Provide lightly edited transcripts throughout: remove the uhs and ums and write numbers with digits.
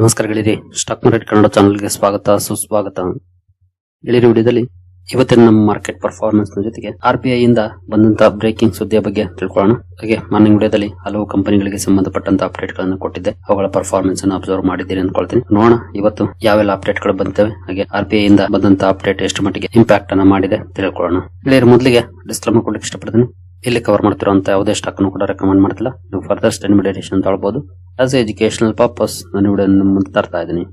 ನಮಸ್ಕಾರ ಗೆಳೆಯರಿ, stock market Kannada ಚಾನಲ್ಗೆ ಸ್ವಾಗತ ಸುಸ್ವಾಗತ. ಗೆಳೆಯರಿ, ವಿಡಿಯೋದಲ್ಲಿ ಇವತ್ತಿನ ನಮ್ಮ ಮಾರ್ಕೆಟ್ ಪರ್ಫಾರ್ಮೆನ್ಸ್ ನ ಜೊತೆಗೆ RBI ಇಂದ ಬಂದಂತಹ ಬ್ರೇಕಿಂಗ್ ಸುದ್ದಿಯ ಬಗ್ಗೆ ತಿಳ್ಕೊಳ್ಳೋಣ. ಹಾಗೆ ಮಾರ್ನಿಂಗ್ ವಿಡಿಯೋದಲ್ಲಿ ಹಲವು ಕಂಪನಿಗಳಿಗೆ ಸಂಬಂಧಪಟ್ಟಂತ ಅಪ್ಡೇಟ್ ಗಳನ್ನು ಕೊಟ್ಟಿದ್ದೆ, ಅವುಗಳ ಪರ್ಫಾರ್ಮೆನ್ಸ್ ಅನ್ನು ಅಬ್ಸರ್ವ್ ಮಾಡಿದ್ದೀರಿ ಅನ್ಕೊಳ್ತೀನಿ. ನೋಡೋಣ ಇವತ್ತು ಯಾವೆಲ್ಲ ಅಪ್ಡೇಟ್ ಗಳು ಬಂತವೆ, ಹಾಗೆ RBI ಇಂದ ಬಂದಂತಹ ಅಪ್ಡೇಟ್ ಎಷ್ಟು ಮಟ್ಟಿಗೆ ಇಂಪ್ಯಾಕ್ಟ್ ಅನ್ನ ಮಾಡಿದೆ ತಿಳ್ಕೊಳ್ಳೋಣ. ಗೆಳೆಯರಿ, ಮೊದಲಿಗೆ ಡಿಸ್ಕ್ಲೇಮರ್ ಕೊಡ್ಲಿಕ್ಕೆ ಇಷ್ಟಪಡ್ತೀನಿ. ಇಲ್ಲಿ ಕವರ್ ಮಾಡ್ತಿರುವಂತ ಯಾವುದೇ ಸ್ಟಾಕ್ ಅನ್ನು ಕೂಡ ರೆಕಮೆಂಡ್ ಮಾಡ್ತಿಲ್ಲ. ನೀವು ಫರ್ದರ್ ಸ್ಟಡಿ ಮೆಡಿಟೇಷನ್ ತಗೊಳ್ಬಹುದು. ಆಸ್ ಎಜುಕೇಶನಲ್ ಪರ್ಪಸ್ ನಾನು ವಿಡಿಯೋ ಮುಂದೆ ತರ್ತಾ ಇದ್ದೀನಿ.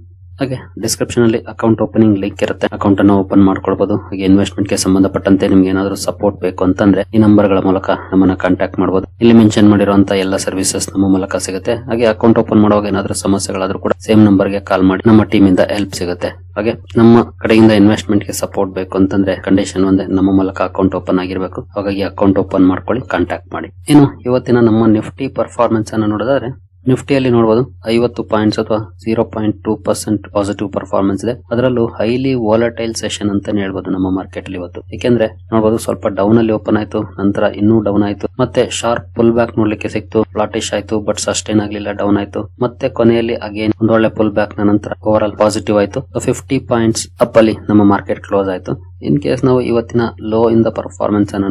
ಹಾಗೆ ಡಿಸ್ಕ್ರಿಪ್ಷನ್ ಅಲ್ಲಿ ಅಕೌಂಟ್ ಓಪನಿಂಗ್ ಲಿಂಕ್ ಇರುತ್ತೆ, ಅಕೌಂಟ್ ಅನ್ನು ಓಪನ್ ಮಾಡ್ಕೊಳ್ಬಹುದು. ಹಾಗೆ ಇನ್ವೆಸ್ಟ್ಮೆಂಟ್ ಗೆ ಸಂಬಂಧಪಟ್ಟಂತೆ ನಿಮ್ಗೆ ಏನಾದರೂ ಸಪೋರ್ಟ್ ಬೇಕು ಅಂತಂದ್ರೆ ಈ ನಂಬರ್ ಗಳ ಮೂಲಕ ನಮ್ಮನ್ನ ಕಾಂಟ್ಯಾಕ್ಟ್ ಮಾಡಬಹುದು. ಇಲ್ಲಿ ಮೆನ್ಷನ್ ಮಾಡಿರುವಂತಹ ಎಲ್ಲ ಸರ್ವಿಸಸ್ ನಮ್ಮ ಮೂಲಕ ಸಿಗುತ್ತೆ. ಹಾಗೆ ಅಕೌಂಟ್ ಓಪನ್ ಮಾಡುವಾಗ ಏನಾದರೂ ಸಮಸ್ಯೆಗಳಾದ್ರೂ ಕೂಡ ಸೇಮ್ ನಂಬರ್ ಗೆ ಕಾಲ್ ಮಾಡಿ ನಮ್ಮ ಟೀಮ್ ಇಂದ ಹೆಲ್ಪ್ ಸಿಗುತ್ತೆ. ಹಾಗೆ ನಮ್ಮ ಕಡೆಯಿಂದ ಇನ್ವೆಸ್ಟ್ಮೆಂಟ್ ಗೆ ಸಪೋರ್ಟ್ ಬೇಕು ಅಂತಂದ್ರೆ ಕಂಡೀಷನ್ ಒಂದೇ, ನಮ್ಮ ಮೂಲಕ ಅಕೌಂಟ್ ಓಪನ್ ಆಗಿರಬೇಕು. ಹಾಗಾಗಿ ಅಕೌಂಟ್ ಓಪನ್ ಮಾಡ್ಕೊಳ್ಳಿ, ಕಾಂಟ್ಯಾಕ್ಟ್ ಮಾಡಿ. ಇನ್ನು ಇವತ್ತಿನ ನಮ್ಮ ನಿಫ್ಟಿ ಪರ್ಫಾರ್ಮೆನ್ಸ್ ಅನ್ನು ನೋಡಿದ್ರೆ ನಿಫ್ಟಿಯಲ್ಲಿ ನೋಡಬಹುದು 50 ಪಾಯಿಂಟ್ಸ್ ಅಥವಾ 0.2% ಪಾಸಿಟಿವ್ ಪರ್ಫಾರ್ಮೆನ್ಸ್ ಇದೆ. ಅದರಲ್ಲೂ ಹೈಲಿ ವಾಲಟೈಲ್ ಸೆಷನ್ ಅಂತಾನೆ ಹೇಳ್ಬೋದು ನಮ್ಮ ಮಾರ್ಕೆಟ್ ಅಲ್ಲಿ ಇವತ್ತು. ಯಾಕೆಂದ್ರೆ ನೋಡಬಹುದು ಸ್ವಲ್ಪ ಡೌನ್ ಅಲ್ಲಿ ಓಪನ್ ಆಯ್ತು, ನಂತರ ಇನ್ನೂ ಡೌನ್ ಆಯ್ತು, ಮತ್ತೆ ಶಾರ್ಪ್ ಪುಲ್ ಬ್ಯಾಕ್ ನೋಡ್ಲಿಕ್ಕೆ ಸಿಕ್ತು, ಫ್ಲಾಟಿಶ್ ಆಯ್ತು, ಬಟ್ ಸಸ್ಟೈನ್ ಆಗ್ಲಿಲ್ಲ, ಡೌನ್ ಆಯ್ತು, ಮತ್ತೆ ಕೊನೆಯಲ್ಲಿ ಅಗೇನ್ ಒಂದೊಳ್ಳೆ ಪುಲ್ ಬ್ಯಾಕ್ ನಂತರ ಓವರ್ ಆಲ್ ಪಾಸಿಟಿವ್ ಆಯ್ತು. 50 ಪಾಯಿಂಟ್ಸ್ ಅಪ್ ಅಲ್ಲಿ ನಮ್ಮ ಮಾರ್ಕೆಟ್ ಕ್ಲೋಸ್ ಆಯ್ತು. ಇನ್ ಕೇಸ್ ನಾವು ಇವತ್ತಿನ ಲೋ ಇಂದ ಪರ್ಫಾರ್ಮೆನ್ಸ್ ಅನ್ನು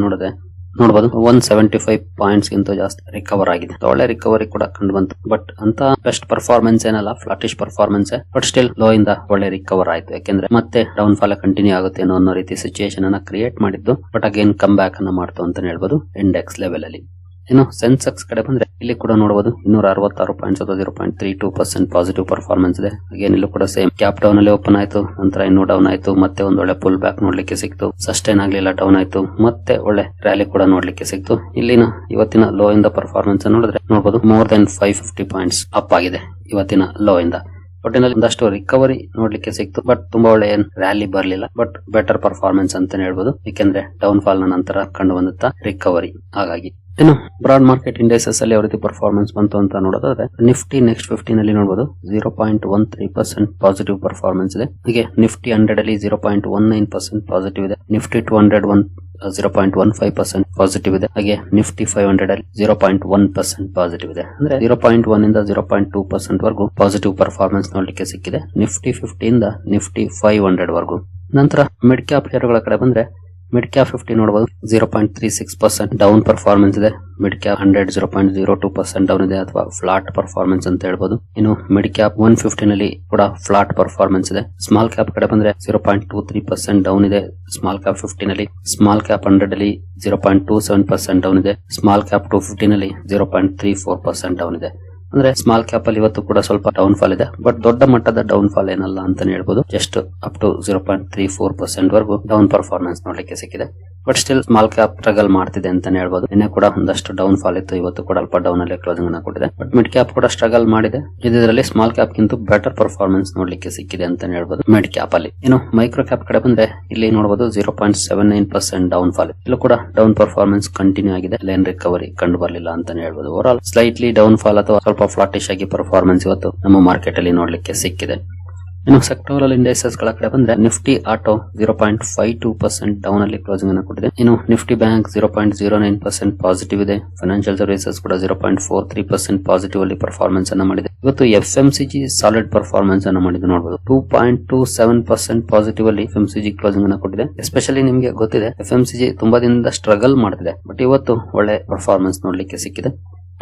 ನೋಡಬಹುದು 175 ಪಾಯಿಂಟ್ಸ್ ಗಿಂತ ಜಾಸ್ತಿ ರಿಕವರ್ ಆಗಿದೆ. ಒಳ್ಳೆ ರಿಕವರಿ ಕೂಡ ಕಂಡು ಬಂತು, ಬಟ್ ಅಂತ ಬೆಸ್ಟ್ ಪರ್ಫಾರ್ಮೆನ್ಸ್ ಏನಲ್ಲ, flattish performance, but still low ಇಂದ ಒಳ್ಳೆ ರಿಕವರ್ ಆಯ್ತು. ಯಾಕೆಂದ್ರೆ ಮತ್ತೆ ಡೌನ್ ಫಾಲ್ ಕಂಟಿನ್ಯೂ ಆಗುತ್ತೆ ಅನ್ನೋ ರೀತಿ ಸಿಚುಯೇಷನ್ ಅನ್ನ ಕ್ರಿಯೇಟ್ ಮಾಡಿದ್ದು, ಬಟ್ ಅಗೇನ್ ಕಮ್ ಬ್ಯಾಕ್ ಅನ್ನ ಮಾಡ್ತು ಅಂತ ಹೇಳ್ಬೋದು ಇಂಡೆಕ್ಸ್ ಲೆವೆಲ್ ಅಲ್ಲಿ. ಇನ್ನು ಸೆನ್ಸೆಕ್ಸ್ ಕಡೆ ಬಂದ್ರೆ ಇಲ್ಲಿ ಕೂಡ ನೋಡಬಹುದು 266 ಪಾಯಿಂಟ್ಸ್ ಅಥವಾ 0.32% ಪಾಸಿಟಿವ್ ಪರ್ಫಾರ್ಮೆನ್ಸ್ ಇದೆ. ಅಗೇನ್ ಇಲ್ಲೂ ಕೂಡ ಸೇಮ್ ಕ್ಯಾಪ್ ಡೌನ್ ಅಲ್ಲಿ ಓಪನ್ ಆಯ್ತು, ನಂತರ ಇನ್ನೂ ಡೌನ್ ಆಯ್ತು, ಮತ್ತೆ ಒಂದೊಳ್ಳೆ ಪುಲ್ ಬ್ಯಾಕ್ ನೋಡ್ಲಿಕ್ಕೆ ಸಿಕ್ತು, ಸಸ್ಟೈನ್ ಆಗ್ಲಿಲ್ಲ, ಡೌನ್ ಆಯ್ತು, ಮತ್ತೆ ಒಳ್ಳೆ ರ್ಯಾಲಿ ಕೂಡ ನೋಡ್ಲಿಕ್ಕೆ ಸಿಕ್ತು. ಇಲ್ಲಿನ ಇವತ್ತಿನ ಲೋ ಇಂದ ಪರ್ಫಾರ್ಮೆನ್ಸ್ ನೋಡಿದ್ರೆ ನೋಡಬಹುದು ಮೋರ್ ದೆನ್ 550 ಪಾಯಿಂಟ್ಸ್ ಅಪ್ ಆಗಿದೆ ಇವತ್ತಿನ ಲೋ ಇಂದ. ಒಟ್ಟಿನಲ್ಲಿ ಒಂದಷ್ಟು ರಿಕವರಿ ನೋಡ್ಲಿಕ್ಕೆ ಸಿಕ್ತು, ಬಟ್ ತುಂಬಾ ಒಳ್ಳೆ ಏನ್ ರ್ಯಾಲಿ ಬರ್ಲಿಲ್ಲ, ಬಟ್ ಬೆಟರ್ ಪರ್ಫಾರ್ಮೆನ್ಸ್ ಅಂತಾನೆ ಹೇಳ್ಬೋದು. ಯಾಕೆಂದ್ರೆ ಡೌನ್ ಫಾಲ್ ನ ನಂತರ ಕಂಡು ಬಂದಂತ ರಿಕವರಿ. ಹಾಗಾಗಿ ಇನ್ನು ಬ್ರಾಡ್ ಮಾರ್ಕೆಟ್ ಇಂಡೈಸಸ್ ಅಲ್ಲಿ ಯಾವ ರೀತಿ ಪರ್ಫಾರ್ಮೆನ್ಸ್ ಬಂತು ಅಂತ ನೋಡೋದಾದ್ರೆ ನಿಫ್ಟಿ ನೆಕ್ಸ್ಟ್ 15 ಅಲ್ಲಿ ನೋಡಬಹುದು 0.13% ಪಾಸಿಟಿವ್ ಪರ್ಫಾರ್ಮೆನ್ಸ್ ಇದೆ. ಹಾಗೆ ನಿಫ್ಟಿ 100 ಅಲ್ಲಿ 0.19% ಪಾಸಿಟಿವ್ ಇದೆ. ನಿಫ್ಟಿ 200 0.15% ಪಾಸಿಟಿವ್ ಇದೆ. ಹಾಗೆ ನಿಫ್ಟಿ 500 ಅಲ್ಲಿ 0.1% ಪಾಸಿಟಿವ್ ಇದೆ. ಅಂದ್ರೆ 0.1 ಇಂದ 0.2% ವರೆಗೂ ಪಾಸಿಟಿವ್ ಪರ್ಫಾರ್ಮೆನ್ಸ್ ನೋಡ್ಲಿಕ್ಕೆ ಸಿಕ್ಕಿದೆ ನಿಫ್ಟಿ 50 ಇಂದ ನಿಫ್ಟಿ 500 ವರೆಗೂ. ನಂತರ ಮಿಡ್ ಕ್ಯಾಪ್ ಶೇರುಗಳ ಕಡೆ ಬಂದ್ರೆ ಮಿಡ್ ಕ್ಯಾಪ್ 50 ನೋಡಬಹುದು 0.36% ಡೌನ್ ಪರ್ಫಾರ್ಮೆನ್ಸ್ ಇದೆ. ಮಿಡ್ ಕ್ಯಾಪ್ 100 0.02% ಡೌನ್ ಇದೆ, ಅಥವಾ ಫ್ಲಾಟ್ ಪರ್ಫಾರ್ಮೆನ್ಸ್ ಅಂತ ಹೇಳ್ಬೋದು. ಇನ್ನು ಮಿಡ್ ಕ್ಯಾಪ್ 150 ನಲ್ಲಿ ಕೂಡ ಫ್ಲಾಟ್ ಪರ್ಫಾರ್ಮೆನ್ಸ್ ಇದೆ. ಸ್ಮಾಲ್ ಕ್ಯಾಪ್ ಕಡೆ ಬಂದ್ರೆ 0.23% ಡೌನ್ ಇದೆ ಸ್ಮಾಲ್ ಕ್ಯಾಪ್ 50 ನಲ್ಲಿ. ಸ್ಮಾಲ್ ಕ್ಯಾಪ್ 100 ಅಲ್ಲಿ 0.27% ಡೌನ್ ಇದೆ. ಸ್ಮಾಲ್ ಕ್ಯಾಪ್ 250 ನಲ್ಲಿ 0.34% ಡೌನ್ ಇದೆ. ಅಂದ್ರೆ ಸ್ಮಾಲ್ ಕ್ಯಾಪ್ ಅಲ್ಲಿ ಇವತ್ತು ಕೂಡ ಸ್ವಲ್ಪ ಡೌನ್ ಫಾಲ್ ಇದೆ, ಬಟ್ ದೊಡ್ಡ ಮಟ್ಟದ ಡೌನ್ ಫಾಲ್ ಏನಲ್ಲ ಅಂತಾನೆ ಹೇಳ್ಬೋದು. ಜಸ್ಟ್ ಅಪ್ ಟು 0.34% ವರೆಗೂ ಡೌನ್ ಪರ್ಫಾರ್ಮೆನ್ಸ್ ನೋಡ್ಲಿಕ್ಕೆ ಸಿಕ್ಕಿದೆ, but still small cap struggle ಮಾಡ್ತಿದೆ ಅಂತಾನೆ ಹೇಳ್ಬೋದು. ನಿನ್ನೆ ಕೂಡ ಒಂದಷ್ಟು ಡೌನ್ ಫಾಲ್ ಇತ್ತು, ಇವತ್ತು ಕೂಡ ಅಲ್ಪ ಡೌನ್ ಅಲ್ಲಿ ಕ್ಲೋಸಿಂಗ್ ಅನ್ನ ಕೊಟ್ಟಿದೆ, ಬಟ್ ಮಿಡ್ ಕ್ಯಾಪ್ ಕೂಡ ಸ್ಟ್ರಗಲ್ ಮಾಡಿದೆ. ಇದರಲ್ಲಿ ಸ್ಮಾಲ್ ಕ್ಯಾಪ್ ಗಿಂತ ಬೆಟರ್ ಪರ್ಫಾರ್ಮೆನ್ಸ್ ನೋಡ್ಲಿಕ್ಕೆ ಸಿಕ್ಕಿದೆ ಅಂತಾನೆ ಹೇಳ್ಬೋದು ಮಿಡ್ ಕ್ಯಾಪ್ ಅಲ್ಲಿ. ಇನ್ನು ಮೈಕ್ರೋ ಕ್ಯಾಪ್ ಕಡೆ ಬಂದ್ರೆ ಇಲ್ಲಿ ನೋಡಬಹುದು 0.79% ಡೌನ್ ಫಾಲ್. ಇಲ್ಲೂ ಕೂಡ ಡೌನ್ ಪರ್ಫಾರ್ಮೆನ್ಸ್ ಕಂಟಿನ್ಯೂ ಆಗಿದೆ, ಲೈನ್ ರಿಕವರಿ ಕಂಡು ಬರಲಿಲ್ಲ ಅಂತಾನೆ ಹೇಳ್ಬೋದು. Over all slightly down fall ಅಥವಾ ಸ್ವಲ್ಪ ಫ್ಲಾಟಿಶ್ ಆಗಿ ಪರ್ಫಾರ್ಮೆನ್ಸ್ ಇವತ್ತು ನಮ್ಮ ಮಾರ್ಕೆಟ್ ಅಲ್ಲಿ ನೋಡ್ಲಿಕ್ಕೆ ಸಿಕ್ಕಿದೆ. ಇನ್ನು ಸೆಕ್ಟೋರಲ್ ಇಂಡೈಸಸ್ ಗಳ ಕಡೆ ಬಂದ್ರೆ ನಿಫ್ಟಿ ಆಟೋ 0.52% ಡೌನ್ ಅಲ್ಲಿ ಕ್ಲೋಸಿಂಗ್ ಅನ್ನು ಕೊಟ್ಟಿದೆ. ಇನ್ನು ನಿಫ್ಟಿ ಬ್ಯಾಂಕ್ 0.09% ಪಾಸಿಟಿವ್ ಇದೆ. ಫೈನಾನ್ಷಿಯಲ್ ಸರ್ವಿಸಸ್ ಕೂಡ 0.43% ಪಾಸಿಟಿವ್ ಅಲ್ಲಿ ಪರ್ಫಾರ್ಮೆನ್ಸ್ ಅನ್ನ ಮಾಡಿದೆ. ಇವತ್ತು FMCG ಸಾಲಿಡ್ ಪರ್ಫಾರ್ಮೆನ್ಸ್ ಅನ್ನು ಮಾಡಿದೆ. ನೋಡಬಹುದು 2.27% ಪಾಸಿಟಿವ್ ಅಲ್ಲಿ FMCG ಕ್ಲೋಸಿಂಗ್ ಅನ್ನು ಕೊಟ್ಟಿದೆ. ಎಸ್ಪೆಷಲಿ ನಿಮ್ಗೆ ಗೊತ್ತಿದೆ FMCG ತುಂಬಾ ದಿನದಿಂದ ಸ್ಟ್ರಗಲ್ ಮಾಡ್ತಿದೆ, ಬಟ್ ಇವತ್ತು ಒಳ್ಳೆ ಪರ್ಫಾರ್ಮೆನ್ಸ್ ನೋಡ್ಲಿಕ್ಕೆ ಸಿಕ್ಕಿದೆ.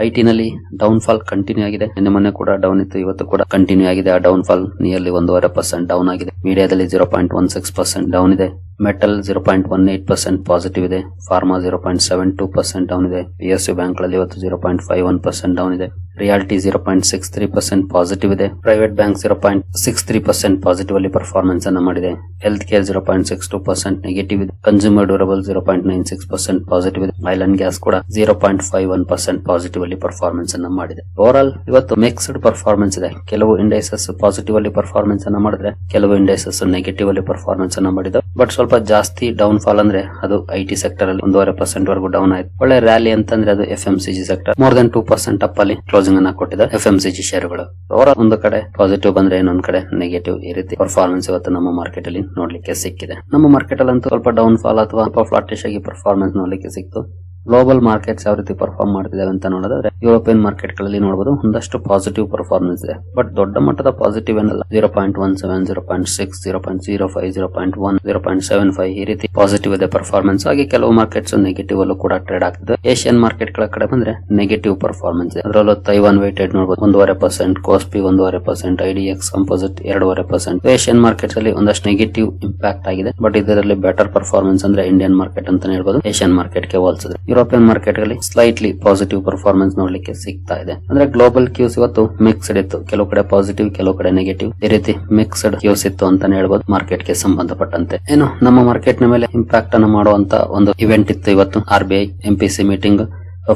IT ನಲ್ಲಿ ಡೌನ್ ಫಾಲ್ ಕಂಟಿನ್ಯೂ ಆಗಿದೆ. ನಿನ್ನೆ ಮೊನ್ನೆ ಕೂಡ ಡೌನ್ ಇತ್ತು, ಇವತ್ತು ಕೂಡ ಕಂಟಿನ್ಯೂ ಆಗಿದೆ. ಆ ಡೌನ್ ಫಾಲ್ ನಿಯರ್ಲಿ 1.5% ಡೌನ್ ಆಗಿದೆ. ಮೀಡಿಯಾದಲ್ಲಿ 0.16% ಡೌನ್ ಇದೆ. ಮೆಟಲ್ 0.18% ಪಾಸಿಟಿವ್ ಇದೆ. ಫಾರ್ಮಾ 0.72% ಡೌನ್ ಇದೆ. PSU ಬ್ಯಾಂಕ್ ಗಳಲ್ಲಿ ಇವತ್ತು 0.51% ಡೌನ್ ಇದೆ. ರಿಯಾಲಿಟಿ 0.63% ಪಾಸಿಟಿವ್ ಇದೆ. ಪ್ರೈವೇಟ್ ಬ್ಯಾಂಕ್ 0.63% ಪಾಸಿಟಿವ್ ಅಲ್ಲಿ ಪರ್ಫಾರ್ಮೆನ್ಸ್ ಅನ್ನ ಮಾಡಿದೆ. ಹೆಲ್ತ್ ಕೇರ್ 0.62% ನೆಗೆಟಿವ್ ಇದೆ. ಕನ್ಸ್ಯೂಮರ್ ಡ್ಯೂರಬಲ್ 0.96% ಪಾಸಿಟಿವ್ ಇದೆ. ಆಯಿಲ್ ಅಂಡ್ ಗ್ಯಾಸ್ ಕೂಡ 0.51% ಪಾಸಿಟಿವ್ ಅಲ್ಲಿ ಪರ್ಫಾರ್ಮೆನ್ಸ್ ಅನ್ನ ಮಾಡಿದೆ. ಓವರ್ ಆಲ್ ಇವತ್ತು ಮಿಕ್ಸ್ಡ್ ಪರ್ಫಾರ್ಮೆನ್ಸ್ ಇದೆ. ಕೆಲವು ಇಂಡೈಸಸ್ ಪಾಸಿಟಿವ್ ಅಲ್ಲಿ ಪರ್ಫಾರ್ಮೆನ್ಸ್ ಅನ್ನ ಮಾಡಿದ್ರೆ, ಕೆಲವು ಇಂಡೈಸಸ್ ನೆಗೆಟಿವ್ ಅಲ್ಲಿ ಪರ್ಫಾರ್ಮೆನ್ಸ್ ಅನ್ನ ಮಾಡಿದೆ. ಬಟ್ ಸ್ವಲ್ಪ ಜಾಸ್ತಿ ಡೌನ್ ಫಾಲ್ ಅಂದ್ರೆ ಅದು IT ಸೆಕ್ಟರ್ ಅಲ್ಲಿ 1.5% ವರೆಗೂ ಡೌನ್ ಆಯ್ತು. ಒಳ್ಳೆ ರ್ಯಾಲಿ ಅಂತಂದ್ರೆ ಅದು FMCG sector more than 2% up ಅಲ್ಲಿ ಕ್ಲೋಸಿಂಗ್ ಅನ್ನ ಕೊಟ್ಟಿದೆ FMCG ಶೇರುಗಳು. ಅವರ ಒಂದು ಕಡೆ ಪಾಸಿಟಿವ್ ಬಂದ್ರೆ ಇನ್ನೊಂದ್ ಕಡೆ ನೆಗೆಟಿವ್, ಈ ರೀತಿ ಪರ್ಫಾರ್ಮೆನ್ಸ್ ಇವತ್ತು ನಮ್ಮ ಮಾರ್ಕೆಟ್ ಅಲ್ಲಿ ನೋಡ್ಲಿಕ್ಕೆ ಸಿಕ್ಕಿದೆ. ನಮ್ಮ ಮಾರ್ಕೆಟ್ ಅಲ್ಲಿ ಅಂತೂ ಸ್ವಲ್ಪ ಡೌನ್ ಫಾಲ್ ಅಥವಾ ಫ್ಲಾಟಿಶ್ ಆಗಿ ಪರ್ಫಾರ್ಮೆನ್ಸ್ ನೋಡ್ಲಿಕ್ಕೆ ಸಿಕ್ತು. ಗ್ಲೋಬಲ್ ಮಾರ್ಕೆಟ್ಸ್ ಯಾವ ರೀತಿ ಪರ್ಫಾರ್ಮ್ ಮಾಡ್ತಿದ್ದಾವೆ ಅಂತ ನೋಡಿದ್ರೆ ಯುರೋಪಿಯನ್ ಮಾರ್ಕೆಟ್ ಗಳಲ್ಲಿ ನೋಡಬಹುದು ಒಂದಷ್ಟು ಪಾಸಿಟಿವ್ ಪರ್ಫಾರ್ಮೆನ್ಸ್ ಇದೆ. ಬಟ್ ದೊಡ್ಡ ಮಟ್ಟದ ಪಾಸಿಟಿವ್ ಏನಲ್ಲ. 0.17, 0.6, 0.05, 0.1, 0.75 ಈ ರೀತಿ ಪಾಸಿಟಿವ್ ಇದೆ ಪರ್ಫಾರ್ಮೆನ್ಸ್. ಹಾಗೆ ಕೆಲವು ಮಾರ್ಕೆಟ್ಸ್ ನೆಗೆಟಿವ್ ಅಲ್ಲೂ ಕೂಡ ಟ್ರೇಡ್ ಆಗ್ತಿದೆ. ಏಷ್ಯನ್ ಮಾರ್ಕೆಟ್ ಗಳ ಕಡೆ ಬಂದ್ರೆ ನೆಗೆಟಿವ್ ಪರ್ಫಾರ್ಮೆನ್ಸ್ ಇದೆ. ಅದರಲ್ಲೂ ತೈವಾನ್ ವೇಟೆಡ್ ನೋಡಬಹುದು 1.5%, ಕೋಸ್ಪಿ 1.5%, ಐಡಿಎಕ್ಸ್ ಕಂಪೋಸಿಟ್ 2.5%. ಏಷ್ಯನ್ ಮಾರ್ಕೆಟ್ಸ್ ಅಲ್ಲಿ ಒಂದಷ್ಟು ನೆಗೆಟಿವ್ ಇಂಪ್ಯಾಕ್ಟ್ ಆಗಿದೆ. ಬಟ್ ಇದರಲ್ಲಿ ಬೆಟರ್ ಪರ್ಫಾರ್ಮೆನ್ಸ್ ಅಂದ್ರೆ ಇಂಡಿಯನ್ ಮಾರ್ಕೆಟ್ ಅಂತಾನೆ ಹೇಳ್ಬೋದು ಏಷ್ಯನ್ ಮಾರ್ಕೆಟ್ ಗೆ ಹೋಲಿಸಿದ್ರೆ. ಯುರೋಪಿಯನ್ ಮಾರ್ಕೆಟ್ ಗಳಲ್ಲಿ ಸ್ಲೈಟ್ಲಿ ಪಾಸಿಟಿವ್ ಪರ್ಫಾರ್ಮೆನ್ಸ್ ನೋಡ್ಲಿಕ್ಕೆ ಸಿಗ್ತಾ ಇದೆ. ಅಂದ್ರೆ ಗ್ಲೋಬಲ್ ಕ್ಯೂಸ್ ಇವತ್ತು ಮಿಕ್ಸ್ಡ್ ಇತ್ತು. ಕೆಲವು ಕಡೆ ಪಾಸಿಟಿವ್, ಕೆಲವು ಕಡೆ ನೆಗೆಟಿವ್, ಈ ರೀತಿ ಮಿಕ್ಸ್ಡ್ ಕ್ಯೂಸ್ ಇತ್ತು ಅಂತಾನೆ ಹೇಳ್ಬೋದು ಮಾರ್ಕೆಟ್ ಗೆ ಸಂಬಂಧಪಟ್ಟಂತೆ. ಏನು ನಮ್ಮ ಮಾರ್ಕೆಟ್ ನ ಮೇಲೆ ಇಂಪ್ಯಾಕ್ಟ್ ಅನ್ನು ಮಾಡುವಂತ ಒಂದು ಇವೆಂಟ್ ಇತ್ತು ಇವತ್ತು. RBI MPC meeting.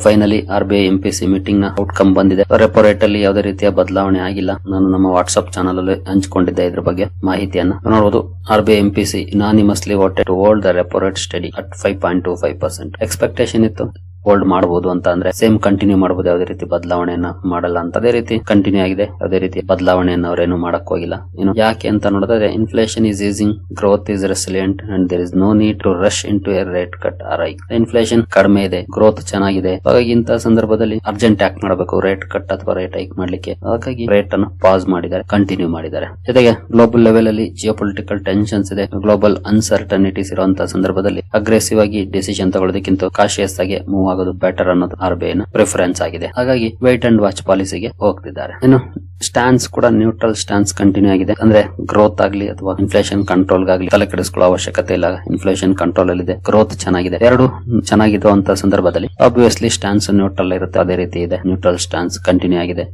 Finally RBI MPC meeting ನ ಔಟ್ಕಮ್ ಬಂದಿದೆ. ರೆಪೋ ರೇಟ್ ಅಲ್ಲಿ ಯಾವುದೇ ರೀತಿಯ ಬದಲಾವಣೆ ಆಗಿಲ್ಲ. ನಾನು ನಮ್ಮ ವಾಟ್ಸ್ಆಪ್ ಚಾನಲ್ ಅಲ್ಲಿ ಹಂಚಿಕೊಂಡಿದ್ದೆ ಇದ್ರ ಬಗ್ಗೆ ಮಾಹಿತಿಯನ್ನ ನೋಡಬಹುದು. RBI MPC unanimously voted to hold the repo rate steady at 5.25%. Expectation ಇತ್ತು ಹೋಲ್ಡ್ ಮಾಡಬಹುದು ಅಂತ, ಅಂದ್ರೆ ಸೇಮ್ ಕಂಟಿನ್ಯೂ ಮಾಡಬಹುದು, ಯಾವುದೇ ರೀತಿ ಬದಲಾವಣೆಯನ್ನ ಮಾಡಲ್ಲ ಅಂತ. ಅದೇ ರೀತಿ ಕಂಟಿನ್ಯೂ ಆಗಿದೆ. ಯಾವುದೇ ರೀತಿ ಬದಲಾವಣೆಯನ್ನ ಅವರೇನು ಮಾಡಕ್ ಹೋಗಿಲ್ಲ. ಏನು ಯಾಕೆ ಅಂತ ನೋಡಿದ್ರೆ inflation is easing, growth is resilient and there is no need to rush into a rate cut or hike. Inflation ಕಡಿಮೆ ಇದೆ, ಗ್ರೋತ್ ಚೆನ್ನಾಗಿದೆ. ಹಾಗಾಗಿ ಇಂತಹ ಸಂದರ್ಭದಲ್ಲಿ ಅರ್ಜೆಂಟ್ ಆಕ್ಟ್ ಮಾಡಬೇಕು ರೇಟ್ ಕಟ್ ಅಥವಾ ರೇಟ್ ಹೈಕ್ ಮಾಡ್ಲಿಕ್ಕೆ. ಹಾಗಾಗಿ ರೇಟ್ ಅನ್ನು ಪಾಸ್ ಮಾಡಿದ್ದಾರೆ, ಕಂಟಿನ್ಯೂ ಮಾಡಿದ್ದಾರೆ. ಜೊತೆಗೆ ಗ್ಲೋಬಲ್ ಲೆವೆಲ್ ಅಲ್ಲಿ ಜಿಯೋಪೊಲಿಟಿಕಲ್ ಟೆನ್ಷನ್ಸ್ ಇದೆ, ಗ್ಲೋಬಲ್ ಅನ್ಸರ್ಟನಿಟೀಸ್ ಇರುವಂತಹ ಸಂದರ್ಭದಲ್ಲಿ ಅಗ್ರೆಸಿವ್ ಆಗಿ ಡಿಸಿಷನ್ ತಗೊಳ್ಳೋದಕ್ಕಿಂತ ಕಾಶಿಯಸ್ ಆಗಿ ಮೂವ್ ಆಗೋದು ಬೆಟರ್ ಅನ್ನೋದು RBI ನ ಪ್ರಿಫರೆನ್ಸ್ ಆಗಿದೆ. ಹಾಗಾಗಿ ವೈಟ್ ಅಂಡ್ ವಾಚ್ ಪಾಲಿಸಿಗೆ ಹೋಗ್ತಿದ್ದಾರೆ. ಇನ್ನು ಸ್ಟ್ಯಾನ್ಸ್ ಕೂಡ ನ್ಯೂಟ್ರಲ್ ಸ್ಟ್ಯಾನ್ಸ್ ಕಂಟಿನ್ಯೂ ಆಗಿದೆ. ಅಂದ್ರೆ ಗ್ರೋತ್ ಆಗ್ಲಿ ಅಥವಾ ಇನ್ಫ್ಲೇಷನ್ ಕಂಟ್ರೋಲ್ ಗಾಗ್ಲಿ ತಲೆ ಕೆಡಿಸ್ಕೊಳ್ಳೋ ಅವಶ್ಯಕತೆ ಇಲ್ಲ. ಇನ್ಫ್ಲೇಷನ್ ಕಂಟ್ರೋಲ್ ಅಲ್ಲಿ ಇದೆ, ಗ್ರೋತ್ ಚೆನ್ನಾಗಿದೆ, ಎರಡು ಚೆನ್ನಾಗಿರುವಂತಹ ಸಂದರ್ಭದಲ್ಲಿ ಆಬ್ವಿಯಸ್ಲಿ ಸ್ಟ್ಯಾನ್ಸ್ ನ್ಯೂಟ್ರಲ್ ಇರುತ್ತೆ. ಅದೇ ರೀತಿ ಇದೆ, ನ್ಯೂಟ್ರಲ್ ಸ್ಟ್ಯಾನ್ಸ್ ಕಂಟಿನ್ಯೂ ಆಗಿದೆ.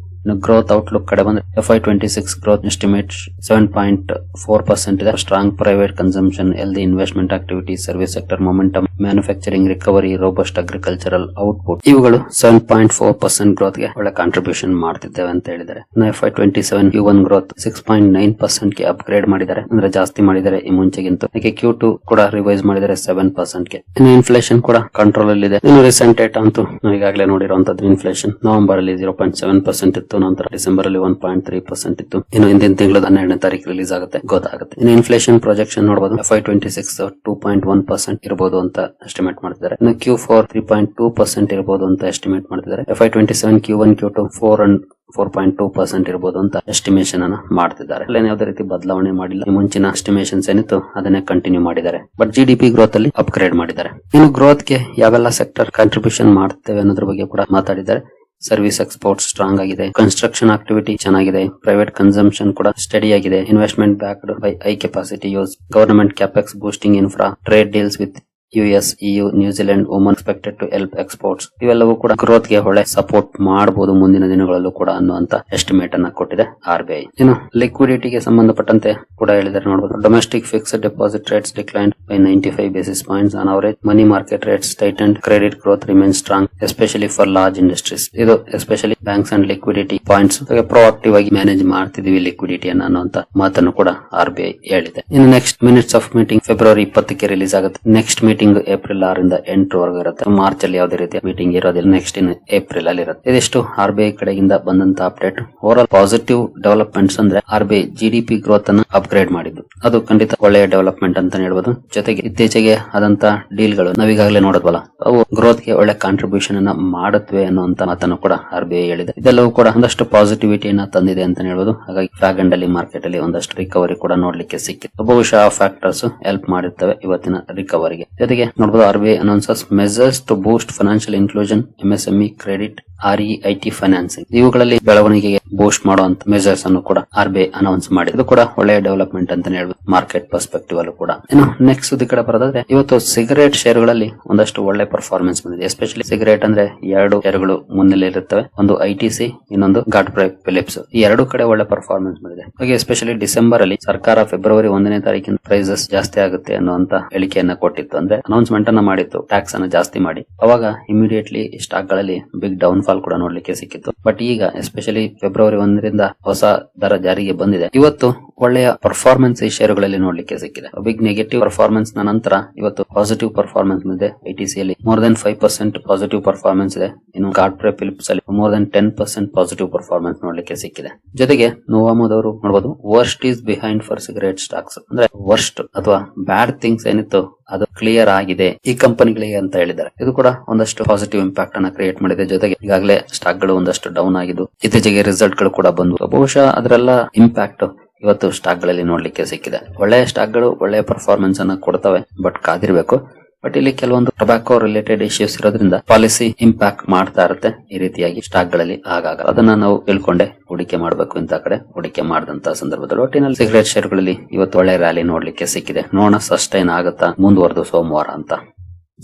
ಗ್ರೋತ್ ಔಟ್ಲುಕ್ ಕಡೆ ಬಂದ್ರೆ FY26 ಗ್ರೋತ್ ಎಸ್ಟಿಮೇಟ್ 7.4% ಇದೆ. Strong private consumption, healthy investment activity, service sector momentum, manufacturing recovery, robust agricultural output ಇವುಗಳು 7.4% ಗ್ರೋತ್ ಗೆ ಒಳ್ಳೆ ಕಾಂಟ್ರಿಬ್ಯೂಷನ್ ಮಾಡ್ತಿದ್ದೇವೆ ಅಂತ ಹೇಳಿದ್ದಾರೆ. FY27 Q1 ಗ್ರೋತ್ 6.9% ಗೆ ಅಪ್ಗ್ರೇಡ್ ಮಾಡಿದ್ದಾರೆ, ಅಂದ್ರೆ ಜಾಸ್ತಿ ಮಾಡಿದ್ದಾರೆ ಈ ಮುಂಚೆಗಿಂತ. Q2 ಕೂಡ ರಿವೈಸ್ ಮಾಡಿದ್ದಾರೆ 7% ಗೆ. ಇನ್ನು ಇನ್ಫ್ಲೇಷನ್ ಕೂಡ ಕಂಟ್ರೋಲ್ ಅಲ್ಲಿ ಇದೆ. ಇನ್ನು ರೀಸೆಂಟ್ ಡೇಟಾ ಅಂತೂ ಈಗಾಗಲೇ ನೋಡಿರುವಂತದ್ದು. ಇನ್ಫ್ಲೇಷನ್ ನವೆಂಬರ್ ಅಲ್ಲಿ 0.7% ಇತ್ತು, ನಂತರ ಡಿಸೆಂಬರ್ ಅಲ್ಲಿ 1.3% ಇತ್ತು. ಇನ್ನು ಹಿಂದಿನ ತಿಂಗಳು 12ನೇ ತಾರೀಕು ರಿಲೀಸ್ ಆಗುತ್ತೆ, ಗೊತ್ತಾಗುತ್ತೆ. ಇನ್ನು ಇನ್ಫ್ಲೇಷನ್ ಪ್ರೊಜೆಕ್ಷನ್ ನೋಡಬಹುದು. FY26 2.1% ಇರಬಹುದು ಅಂತ ಎಸ್ಟಿಮೇಟ್ ಮಾಡ್ತಿದ್ದಾರೆ. ಇನ್ನು Q4 3.2% ಇರಬಹುದು ಅಂತ ಎಸ್ಟಿಮೇಟ್ ಮಾಡ್ತಿದ್ದಾರೆ. FY27 Q1 Q2 4.2% ಇರಬಹುದು ಅಂತ ಎಸ್ಟಿಮೇಷನ್ ಅನ್ನ ಮಾಡ್ತಿದ್ದಾರೆ. ಅಲ್ಲೇನು ಯಾವುದೇ ರೀತಿ ಬದಲಾವಣೆ ಮಾಡಿಲ್ಲ. ಈ ಮುಂಚಿನ ಎಸ್ಟಿಮೇಷನ್ಸ್ ಏನಿತ್ತು ಅದನ್ನೇ ಕಂಟಿನ್ಯೂ ಮಾಡಿದ್ದಾರೆ. ಬಟ್ GDP ಗ್ರೋತ್ ಅಲ್ಲಿ ಅಪ್ಗ್ರೇಡ್ ಮಾಡಿದ್ದಾರೆ. ಇನ್ನು ಗ್ರೋತ್ ಗೆ ಯಾವೆಲ್ಲ ಸೆಕ್ಟರ್ ಕಾಂಟ್ರಿಬ್ಯೂಷನ್ ಮಾಡ್ತೇವೆ ಅನ್ನೋದ್ರ ಬಗ್ಗೆ ಕೂಡ ಮಾತಾಡಿದ್ದಾರೆ. ಸರ್ವಿಸ್ ಎಕ್ಸ್ಪೋರ್ಟ್ಸ್ ಸ್ಟ್ರಾಂಗ್ ಆಗಿದೆ, ಕನ್ಸ್ಟ್ರಕ್ಷನ್ ಆಕ್ಟಿವಿಟಿ ಚೆನ್ನಾಗಿದೆ, ಪ್ರೈವೇಟ್ ಕನ್ಸಂಪ್ಷನ್ ಕೂಡ ಸ್ಟಡಿ ಆಗಿದೆ, investment backed by high capacity use, government capex boosting infra, trade deals with US, EU, New Zealand, Oman expected to help exports. ಇವೆಲ್ಲವೂ ಕೂಡ ಗ್ರೋತ್ ಗೆ ಒಳ್ಳೆ ಸಪೋರ್ಟ್ ಮಾಡಬಹುದು ಮುಂದಿನ ದಿನಗಳಲ್ಲೂ ಕೂಡ ಅನ್ನುವಂತ ಎಸ್ಟಿಮೇಟ್ ಅನ್ನ ಕೊಟ್ಟಿದೆ RBI. ಇನ್ನು ಲಿಕ್ವಿಡಿಟಿಗೆ ಸಂಬಂಧಪಟ್ಟಂತೆ ಕೂಡ ಹೇಳಿದರೆ ನೋಡಬಹುದು. Domestic fixed deposit rates decline by 95 basis points on average. Money market rates tightened. Credit growth remains strong, especially for large industries. ಇದು especially banks and liquidity points proactive ಆಗಿ ಮ್ಯಾನೇಜ್ ಮಾಡ್ತಿದೀವಿ ಲಿಕ್ವಿಡಿಟಿ ಅನ್ನುವಂತ ಮಾತನ್ನು ಕೂಡ RBI ಹೇಳಿದೆ. ಇನ್ನು next minutes of meeting February 20ಕ್ಕೆ release ಆಗುತ್ತೆ. ನೆಕ್ಸ್ಟ್ ಮೀಟಿಂಗ್ ಏಪ್ರಿಲ್ 6 ರಿಂದ 8 ವರೆಗೂ ಇರುತ್ತೆ. ಮಾರ್ಚ್ ಅಲ್ಲಿ ಯಾವುದೇ ರೀತಿಯ ಮೀಟಿಂಗ್ ಇರೋದಿಲ್ಲ. ನೆಕ್ಸ್ಟ್ ಇನ್ ಏಪ್ರಿಲ್ ಅಲ್ಲಿ ಇರುತ್ತೆ. ಇದಿಷ್ಟು RBI ಕಡೆಯಿಂದ ಬಂದಂತ update. Over all positive developments ಅಂದ್ರೆ RBI GDP ಗ್ರೋತ್ ಅನ್ನು ಅಪ್ಗ್ರೇಡ್ ಮಾಡಿದ್ದು, ಅದು ಖಂಡಿತ ಒಳ್ಳೆಯ ಡೆವಲಪ್ಮೆಂಟ್ ಅಂತ ಹೇಳ್ಬೋದು. ಜೊತೆಗೆ ಇತ್ತೀಚೆಗೆ ಆದಂತ ಡೀಲ್ ಗಳು ನಾವೀಗಾಗಲೇ ನೋಡೋದ್ವಲ್ಲ, ಅವು ಗ್ರೋತ್ ಗೆ ಒಳ್ಳೆ ಕಾಂಟ್ರಿಬ್ಯೂಷನ್ ಅನ್ನ ಮಾಡುತ್ತವೆ ಅನ್ನುವಂತ ಮಾತನ್ನು ಕೂಡ RBI ಹೇಳಿದೆ. ಇದೆಲ್ಲವೂ ಕೂಡ ಒಂದಷ್ಟು ಪಾಸಿಟಿವಿಟಿಯನ್ನ ತಂದಿದೆ ಅಂತ ಹೇಳ್ಬೋದು. ಹಾಗಾಗಿ ಫ್ರಾಗ್ ಅಲ್ಲಿ ಮಾರ್ಕೆಟ್ ಅಲ್ಲಿ ಒಂದಷ್ಟು ರಿಕವರಿ ಕೂಡ ನೋಡ್ಲಿಕ್ಕೆ ಸಿಕ್ಕಿತ್ತು. ಬಹುಶಃ ಫ್ಯಾಕ್ಟರ್ಸ್ ಹೆಲ್ಪ್ ಮಾಡಿರ್ತವೆ ಇವತ್ತಿನ ರಿಕವರಿಗೆ. ಜೊತೆಗೆ ನೋಡಬಹುದು RBI announces measures to boost financial inclusion, MSME credit, REIT financing. ಇವುಗಳಲ್ಲಿ ಬೆಳವಣಿಗೆಗೆ ಬೂಸ್ಟ್ ಮಾಡುವಂತ ಮೆಜರ್ಸ್ ಅನ್ನು ಕೂಡ RBI ಅನೌನ್ಸ್ ಮಾಡಿದೆ. ಇದು ಕೂಡ ಒಳ್ಳೆಯ ಡೆವಲಪ್ಮೆಂಟ್ ಅಂತ ಹೇಳ್ಬೋದು ಮಾರ್ಕೆಟ್ ಪರ್ಸ್ಪೆಕ್ಟಿವ್ ಅಲ್ಲೂ ಕೂಡ. ಇನ್ನು ನೆಕ್ಸ್ಟ್ ಸುದ್ದಿ ಕಡೆ ಬರೋದಾದ್ರೆ, ಇವತ್ತು ಸಿಗರೇಟ್ ಶೇರುಗಳಲ್ಲಿ ಒಂದಷ್ಟು ಒಳ್ಳೆ ಪರ್ಫಾರ್ಮೆನ್ಸ್ ಬಂದಿದೆ. ಎಸ್ಪೆಷಲಿ ಸಿಗರೇಟ್ ಅಂದ್ರೆ 2 ಶೇರುಗಳು ಮುನ್ನೆಲೆ ಇರುತ್ತವೆ. ಒಂದು ITC, ಇನ್ನೊಂದು ಗಾಡ್ಫ್ರೈ ಫಿಲಿಪ್ಸ್. ಈ 2 ಕಡೆ ಒಳ್ಳೆ ಪರ್ಫಾರ್ಮೆನ್ಸ್ ಬಂದಿದೆ. ಹಾಗೆ ಎಸ್ಪೆಷಲಿ ಡಿಸೆಂಬರ್ ಅಲ್ಲಿ ಸರ್ಕಾರ ಫೆಬ್ರವರಿ 1ನೇ ತಾರೀಕಿನ ಪ್ರೈಸಸ್ ಜಾಸ್ತಿ ಆಗುತ್ತೆ ಅನ್ನುವಂತ ಹೇಳಿಕೆಯನ್ನ ಕೊಟ್ಟಿತ್ತು. ಅಂದ್ರೆ ಅನೌನ್ಸ್ಮೆಂಟ್ ಅನ್ನ ಮಾಡಿತ್ತು, ಟ್ಯಾಕ್ಸ್ ಅನ್ನ ಜಾಸ್ತಿ ಮಾಡಿ. ಅವಾಗ ಇಮಿಡಿಯೇಟ್ಲಿ ಸ್ಟಾಕ್ ಗಳಲ್ಲಿ ಬಿಗ್ ಡೌನ್ ಫಾಲ್ ಕೂಡ ನೋಡ್ಲಿಕ್ಕೆ ಸಿಕ್ಕಿತ್ತು. ಬಟ್ ಈಗ ಎಸ್ಪೆಷಲಿ ಫೆಬ್ರವರಿ 1ರಿಂದ ಹೊಸ ದರ ಜಾರಿಗೆ ಬಂದಿದೆ. ಇವತ್ತು ಒಳ್ಳೆಯ ಪರ್ಫಾರ್ಮೆನ್ಸ್ ಈ ಷೇರುಗಳಲ್ಲಿ ನೋಡ್ಲಿಕ್ಕೆ ಸಿಕ್ಕಿದೆ. ಬಿಗ್ ನೆಗೆಟಿವ್ ಪರ್ಫಾರ್ಮೆನ್ಸ್ ನ ನಂತರ ಇವತ್ತು ಪಾಸಿಟಿವ್ ಪರ್ಫಾರ್ಮೆನ್ಸ್ ಇದೆ. ಐಟಿಸಿ ಅಲ್ಲಿ ಮೋರ್ ದನ್ 5% ಪಾಸಿಟಿವ್ ಪರ್ಫಾರ್ಮೆನ್ಸ್ ಇದೆ. ಇನ್ನು ಗಾಡ್ಫ್ರೇ ಫಿಲಿಪ್ಸ್ ಅಲ್ಲಿ ಮೋರ್ ದನ್ 10% ಪಾಸಿಟಿವ್ ಪರ್ಫಾರ್ಮೆನ್ಸ್ ನೋಡ್ಲಿಕ್ಕೆ ಸಿಕ್ಕಿದೆ. ಜೊತೆಗೆ ನೋವಾಮೋದವರು ನೋಡಬಹುದು worst is behind for cigarette stocks, ಅಂದ್ರೆ ವರ್ಸ್ಟ್ ಅಥವಾ ಬ್ಯಾಡ್ ಥಿಂಗ್ಸ್ ಏನಿತ್ತು ಅದು ಕ್ಲಿಯರ್ ಆಗಿದೆ ಈ ಕಂಪನಿಗಳಿಗೆ ಅಂತ ಹೇಳಿದ್ದಾರೆ. ಇದು ಕೂಡ ಒಂದಷ್ಟು ಪಾಸಿಟಿವ್ ಇಂಪ್ಯಾಕ್ಟ್ ಅನ್ನ ಕ್ರಿಯೇಟ್ ಮಾಡಿದೆ. ಜೊತೆಗೆ ಈಗಾಗಲೇ ಸ್ಟಾಕ್ ಗಳು ಒಂದಷ್ಟು ಡೌನ್ ಆಗಿದ್ದು ಇತ್ತೀಚೆಗೆ ರಿಸಲ್ಟ್ ಗಳು ಕೂಡ ಬಂದು ಬಹುಶಃ ಅದರೆಲ್ಲ ಇಂಪ್ಯಾಕ್ಟ್ ಇವತ್ತು ಸ್ಟಾಕ್ ಗಳಲ್ಲಿ ನೋಡ್ಲಿಕ್ಕೆ ಸಿಕ್ಕಿದೆ. ಒಳ್ಳೆಯ ಸ್ಟಾಕ್ ಗಳು ಒಳ್ಳೆಯ ಪರ್ಫಾರ್ಮೆನ್ಸ್ ಅನ್ನ ಕೊಡ್ತವೆ, ಬಟ್ ಕಾದಿರ್ಬೇಕು. ಬಟ್ ಇಲ್ಲಿ ಕೆಲವೊಂದು ಟೊಬ್ಯಾಕೋ ರಿಲೇಟೆಡ್ ಇಶ್ಯೂಸ್ ಇರೋದ್ರಿಂದ ಪಾಲಿಸಿ ಇಂಪ್ಯಾಕ್ಟ್ ಮಾಡ್ತಾ ಇರುತ್ತೆ ಈ ರೀತಿಯಾಗಿ ಸ್ಟಾಕ್ ಗಳಲ್ಲಿ. ಆಗಾಗ ಅದನ್ನ ನಾವು ತಿಳ್ಕೊಂಡೆ ಹೂಡಿಕೆ ಮಾಡಬೇಕು. ಇಂತ ಕಡೆ ಹೂಡಿಕೆ ಮಾಡಿದಂತ ಸಂದರ್ಭದಲ್ಲಿ ಒಟ್ಟಿನಲ್ಲಿ ಸಿಗರೇಟ್ ಶೇರ್ಗಳಲ್ಲಿ ಇವತ್ತು ಒಳ್ಳೆ ರ್ಯಾಲಿ ನೋಡ್ಲಿಕ್ಕೆ ಸಿಕ್ಕಿದೆ. ನೋಡೋಣ ಸಸ್ಟೈನ್ ಆಗುತ್ತಾ ಮುಂದುವರೆದು ಸೋಮವಾರ ಅಂತ.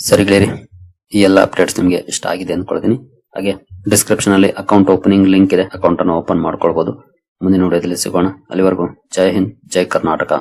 ಸರಿಗಳೇರಿ, ಈ ಎಲ್ಲ ಅಪ್ಡೇಟ್ಸ್ ನಿಮಗೆ ಇಷ್ಟ ಆಗಿದೆ ಅನ್ಕೊಳ್ತೀನಿ. ಹಾಗೆ ಡಿಸ್ಕ್ರಿಪ್ಷನ್ ಅಲ್ಲಿ ಅಕೌಂಟ್ ಓಪನಿಂಗ್ ಲಿಂಕ್ ಇದೆ, ಅಕೌಂಟ್ ಅನ್ನು ಓಪನ್ ಮಾಡ್ಕೊಳ್ಬಹುದು. ಮುಂದಿನ ವಿಡಿಯೋದಲ್ಲಿ ಸಿಗೋಣ. ಅಲ್ಲಿವರೆಗೂ ಜೈ ಹಿಂದ್, ಜೈ ಕರ್ನಾಟಕ.